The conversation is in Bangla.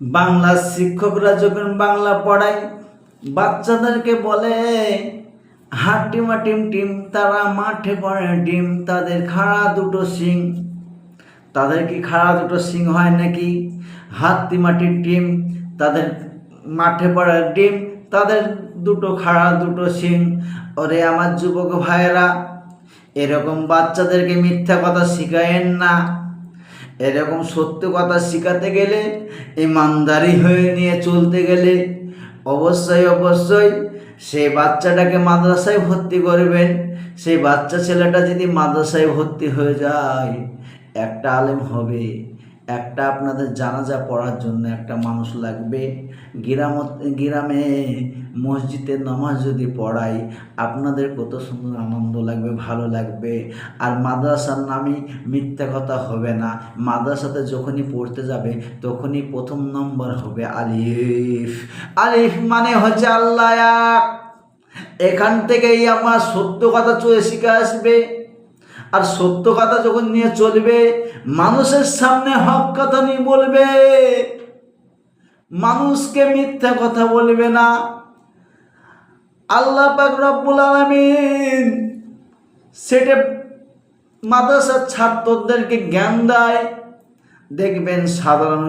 বাংলা শিক্ষকরা যখন বাংলা পড়ায় বাচ্চাদেরকে বলে হাট্টিমা টিম টিম, তারা মাঠে পড়ে ডিম, তাদের খাড়া দুটো শিং। তাদের কি খাড়া দুটো শিং হয় নাকি? হাট্টিমা টিম টিম, তাদের মাঠে পড়ে ডিম, তাদের দুটো খাড়া দুটো শিং। ওরে আমার যুবক ভাইয়েরা, এরকম বাচ্চাদেরকে মিথ্যা কথা শিখায়েন না। এরকম সত্য কথা শিখাতে গেলে, ইমানদারি হয়ে নিয়ে চলতে গেলে অবশ্যই অবশ্যই সেই বাচ্চাটাকে মাদ্রাসায় ভর্তি করবেন। সেই বাচ্চা ছেলেটা যদি মাদ্রাসায় ভর্তি হয়ে যায়, একটা আলেম হবে, একটা আপনাদের জানাজা পড়ার জন্য একটা মানুষ লাগবে। গ্রামে মসজিদে নামাজ যদি পড়াই, আপনাদের কত সুন্দর আনন্দ লাগবে, ভালো লাগবে। আর মাদ্রাসার নামে মিথ্যা কথা হবে না। মাদ্রাসাতে যখনই পড়তে যাবে তখনই প্রথম নম্বর হবে আলিফ। আলিফ মানে হচ্ছে আল্লাহ এক। এখান থেকেই আমার সত্য কথা চলে শিখে আসবে। আর সত্য কথা যখন নিয়ে চলবে, মানুষের সামনে হক কথা নিয়ে বলবে, মানুষকে মিথ্যা কথা বলবে না। আল্লাহ পাক রব্বুল আলামিন সেটা মাদ্রাসার ছাত্রদেরকে জ্ঞান দেয়। দেখবেন সাধারণ